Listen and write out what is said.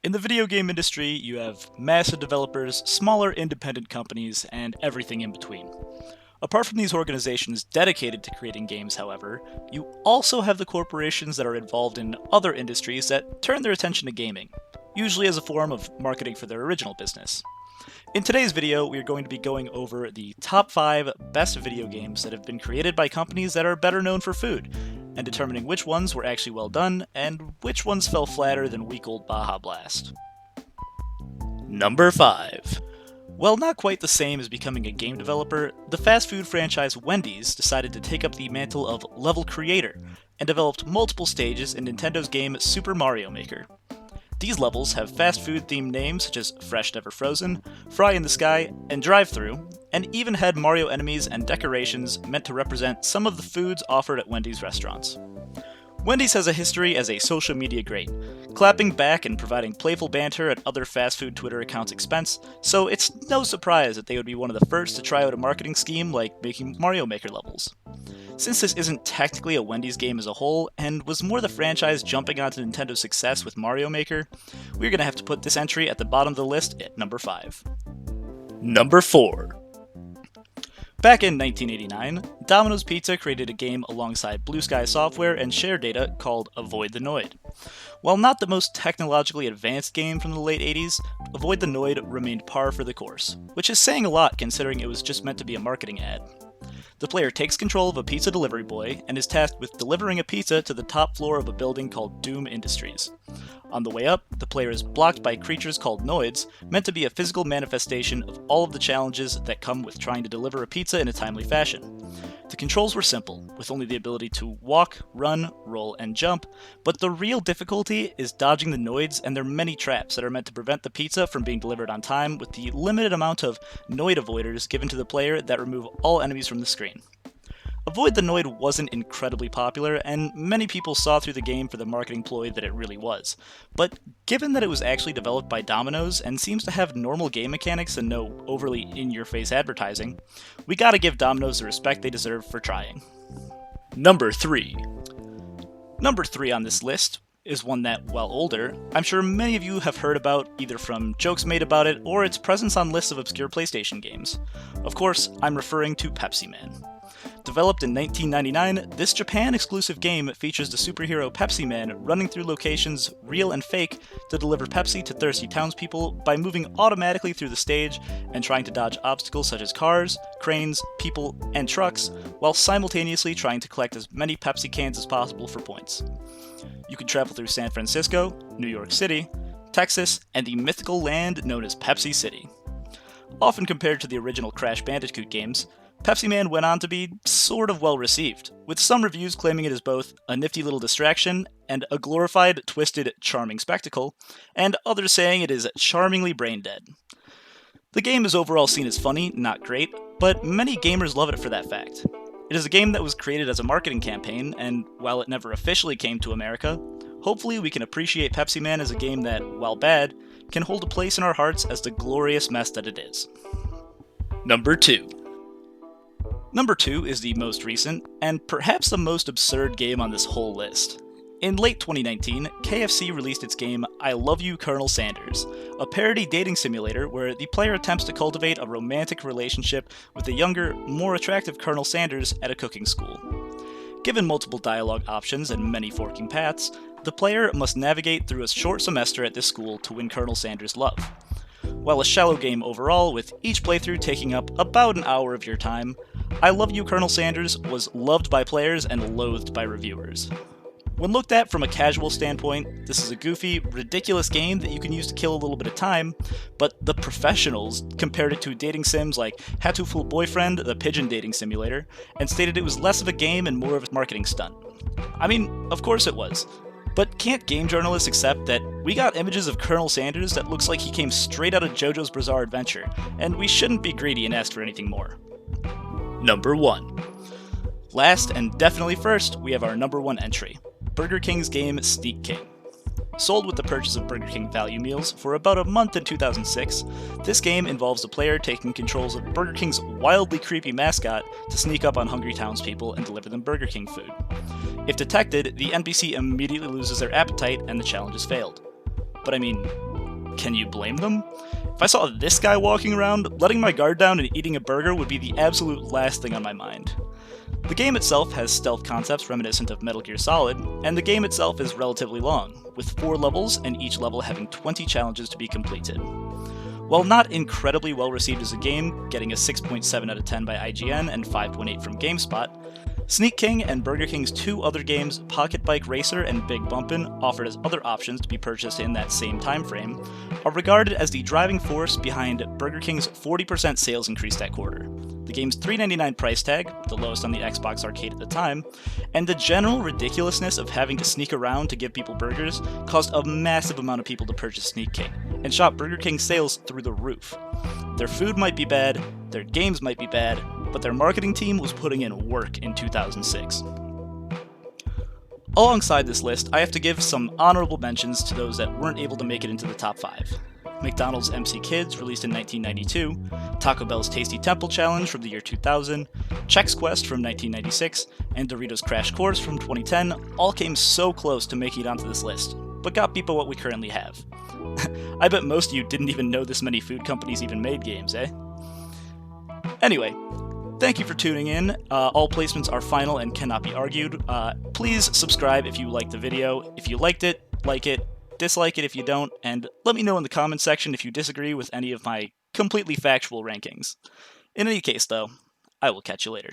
In the video game industry, you have massive developers, smaller independent companies, and everything in between. Apart from these organizations dedicated to creating games, however, you also have the corporations that are involved in other industries that turn their attention to gaming, usually as a form of marketing for their original business. In today's video, we are going to be going over the top 5 best video games that have been created by companies that are better known for food, and determining which ones were actually well done, and which ones fell flatter than weak old Baja Blast. Number 5. While not quite the same as becoming a game developer, the fast food franchise Wendys decided to take up the mantle of level creator, and developed multiple stages in Nintendo's game Super Mario Maker. These levels have fast food themed names such as Fresh Never Frozen, Fry in the Sky, and Drive-Thru, and even had Mario enemies and decorations meant to represent some of the foods offered at Wendy's restaurants. Wendy's has a history as a social media great, clapping back and providing playful banter at other fast food Twitter accounts' expense, so it's no surprise that they would be one of the first to try out a marketing scheme like making Mario Maker levels. Since this isn't technically a Wendy's game as a whole, and was more the franchise jumping onto Nintendo's success with Mario Maker, we're gonna have to put this entry at the bottom of the list at number 5. Number 4. Back in 1989, Dominos Pizza created a game alongside Blue Sky Software and ShareData called Avoid the Noid. While not the most technologically advanced game from the late 80s, Avoid the Noid remained par for the course, which is saying a lot considering it was just meant to be a marketing ad. The player takes control of a pizza delivery boy and is tasked with delivering a pizza to the top floor of a building called Doom Industries. On the way up, the player is blocked by creatures called Noids, meant to be a physical manifestation of all of the challenges that come with trying to deliver a pizza in a timely fashion. The controls were simple, with only the ability to walk, run, roll, and jump, but the real difficulty is dodging the Noids and their many traps that are meant to prevent the pizza from being delivered on time with the limited amount of Noid avoiders given to the player that remove all enemies from the screen. Avoid the Noid wasn't incredibly popular, and many people saw through the game for the marketing ploy that it really was. But given that it was actually developed by Domino's and seems to have normal game mechanics and no overly in-your-face advertising, we gotta give Domino's the respect they deserve for trying. Number 3. Number 3 on this list is one that, while older, I'm sure many of you have heard about either from jokes made about it or its presence on lists of obscure PlayStation games. Of course, I'm referring to Pepsi Man. Developed in 1999, this Japan-exclusive game features the superhero Pepsi Man running through locations, real and fake, to deliver Pepsi to thirsty townspeople by moving automatically through the stage and trying to dodge obstacles such as cars, cranes, people, and trucks, while simultaneously trying to collect as many Pepsi cans as possible for points. You can travel through San Francisco, New York City, Texas, and the mythical land known as Pepsi City. Often compared to the original Crash Bandicoot games, Pepsi Man went on to be sort of well received, with some reviews claiming it is both a nifty little distraction and a glorified, twisted, charming spectacle, and others saying it is charmingly brain dead. The game is overall seen as funny, not great, but many gamers love it for that fact. It is a game that was created as a marketing campaign, and while it never officially came to America, hopefully we can appreciate Pepsi Man as a game that, while bad, can hold a place in our hearts as the glorious mess that it is. Number 2. Number 2 is the most recent, and perhaps the most absurd game on this whole list. In late 2019, KFC released its game I Love You, Colonel Sanders, a parody dating simulator where the player attempts to cultivate a romantic relationship with a younger, more attractive Colonel Sanders at a cooking school. Given multiple dialogue options and many forking paths, the player must navigate through a short semester at this school to win Colonel Sanders' love. While a shallow game overall, with each playthrough taking up about an hour of your time, I Love You, Colonel Sanders was loved by players and loathed by reviewers. When looked at from a casual standpoint, this is a goofy, ridiculous game that you can use to kill a little bit of time, but the professionals compared it to dating sims like Hatoful Boyfriend, the pigeon dating simulator, and stated it was less of a game and more of a marketing stunt. I mean, of course it was. But can't game journalists accept that we got images of Colonel Sanders that looks like he came straight out of JoJo's Bizarre Adventure, and we shouldn't be greedy and ask for anything more. Number 1. Last and definitely first, we have our number 1 entry, Burger King's game Sneak King. Sold with the purchase of Burger King value meals for about a month in 2006, this game involves the player taking controls of Burger King's wildly creepy mascot to sneak up on hungry townspeople and deliver them Burger King food. If detected, the NPC immediately loses their appetite and the challenge is failed. But I mean, Can you blame them? If I saw this guy walking around, letting my guard down and eating a burger would be the absolute last thing on my mind. The game itself has stealth concepts reminiscent of Metal Gear Solid, and the game itself is relatively long, with 4 levels and each level having 20 challenges to be completed. While not incredibly well received as a game, getting a 6.7 out of 10 by IGN and 5.8 from GameSpot, Sneak King and Burger King's 2 other games, Pocket Bike Racer and Big Bumpin', offered as other options to be purchased in that same time frame, are regarded as the driving force behind Burger King's 40% sales increase that quarter. The game's $3.99 price tag, the lowest on the Xbox Arcade at the time, and the general ridiculousness of having to sneak around to give people burgers caused a massive amount of people to purchase Sneak King, and shot Burger King's sales through the roof. Their food might be bad, their games might be bad, but their marketing team was putting in work in 2006. Alongside this list, I have to give some honorable mentions to those that weren't able to make it into the top 5. McDonald's MC Kids, released in 1992, Taco Bell's Tasty Temple Challenge from the year 2000, Chex Quest from 1996, and Doritos Crash Course from 2010 all came so close to making it onto this list, but got beat by what we currently have. I bet most of you didn't even know this many food companies even made games, eh? Anyway, thank you for tuning in. All placements are final and cannot be argued. Please subscribe if you liked the video. If you liked it, like it, dislike it if you don't, and let me know in the comments section if you disagree with any of my completely factual rankings. In any case, though, I will catch you later.